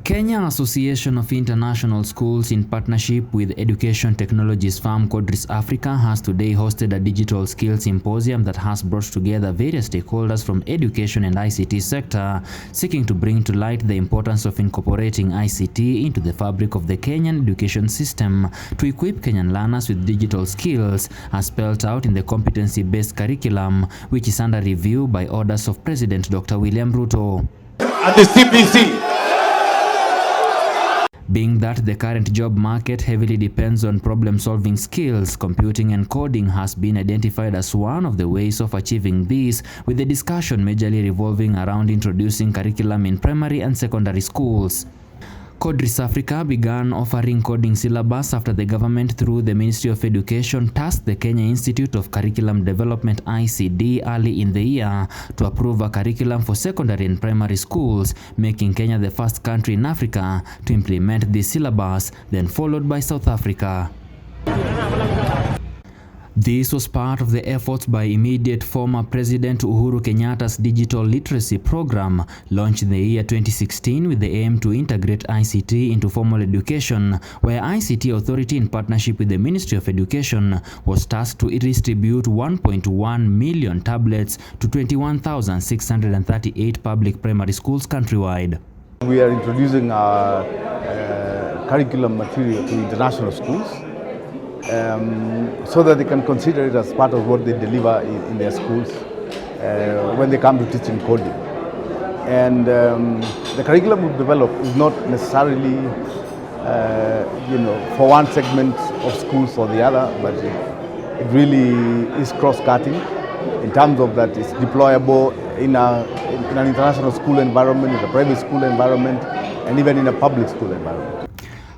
Kenya Association of International Schools, in partnership with education technologies firm Kodris Africa, has today hosted a digital skills symposium that has brought together various stakeholders from education and ICT sector, seeking to bring to light the importance of incorporating ICT into the fabric of the Kenyan education system to equip Kenyan learners with digital skills, as spelled out in the competency-based curriculum, which is under review by orders of President Dr. William Ruto. At the CPC, being that the current job market heavily depends on problem-solving skills, computing and coding has been identified as one of the ways of achieving this, with the discussion majorly revolving around introducing curriculum in primary and secondary schools. Kodris Africa began offering coding syllabus after the government, through the Ministry of Education, tasked the Kenya Institute of Curriculum Development (ICD) early in the year to approve a curriculum for secondary and primary schools, making Kenya the first country in Africa to implement this syllabus, then followed by South Africa. This was part of the efforts by immediate former President Uhuru Kenyatta's digital literacy program, launched in the year 2016 with the aim to integrate ICT into formal education, where ICT Authority, in partnership with the Ministry of Education, was tasked to distribute 1.1 million tablets to 21,638 public primary schools countrywide. we are introducing our curriculum material to international schools, so that they can consider it as part of what they deliver in their schools when they come to teaching coding. And the curriculum we develop is not necessarily for one segment of schools or the other, but it really is cross-cutting in terms of that it's deployable in an international school environment, in a private school environment, and even in a public school environment.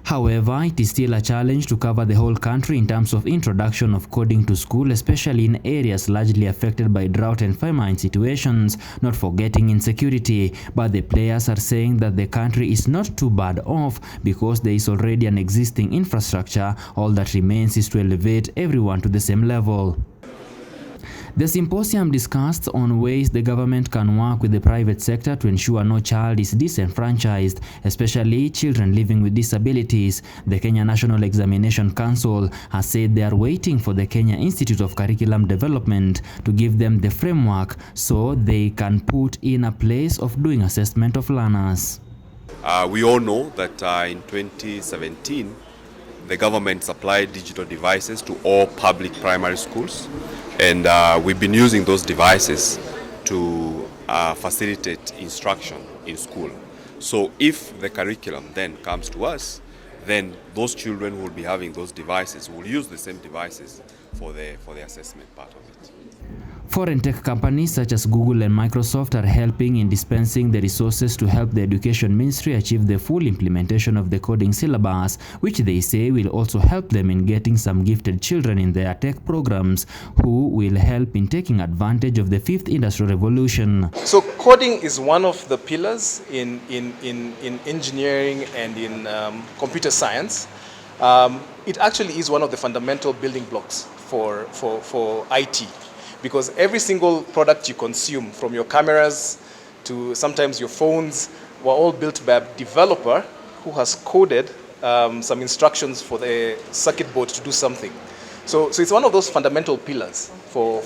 However, it is still a challenge to cover the whole country in terms of introduction of coding to school, especially in areas largely affected by drought and famine situations, not forgetting insecurity. But the players are saying that the country is not too bad off because there is already an existing infrastructure. All that remains is to elevate everyone to the same level. The symposium discussed on ways the government can work with the private sector to ensure no child is disenfranchised, especially children living with disabilities. The Kenya National Examination Council has said they are waiting for the Kenya Institute of Curriculum Development to give them the framework so they can put in a place of doing assessment of learners. We all know that in 2017, the government supplied digital devices to all public primary schools, and we've been using those devices to facilitate instruction in school. So if the curriculum then comes to us, then those children who will be having those devices will use the same devices for the assessment part of it. Foreign tech companies such as Google and Microsoft are helping in dispensing the resources to help the Education Ministry achieve the full implementation of the coding syllabus, which they say will also help them in getting some gifted children in their tech programs who will help in taking advantage of the fifth industrial revolution. So coding is one of the pillars in engineering and in computer science. It actually is one of the fundamental building blocks for IT. Because every single product you consume, from your cameras to sometimes your phones, were all built by a developer who has coded some instructions for the circuit board to do something. So it's one of those fundamental pillars for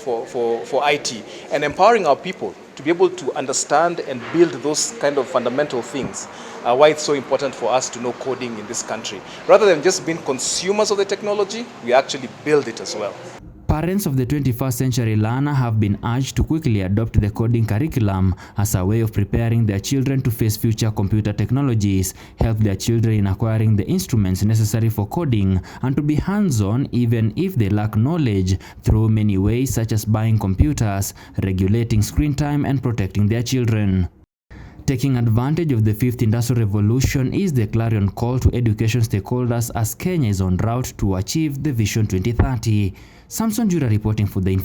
IT, and empowering our people to be able to understand and build those kind of fundamental things. Why it's so important for us to know coding in this country. Rather than just being consumers of the technology, we actually build it as well. Parents of the 21st century learner have been urged to quickly adopt the coding curriculum as a way of preparing their children to face future computer technologies, help their children in acquiring the instruments necessary for coding, and to be hands-on even if they lack knowledge, through many ways such as buying computers, regulating screen time, and protecting their children. Taking advantage of the fifth industrial revolution is the clarion call to education stakeholders as Kenya is on route to achieve the Vision 2030. Samson Jura reporting for the Info.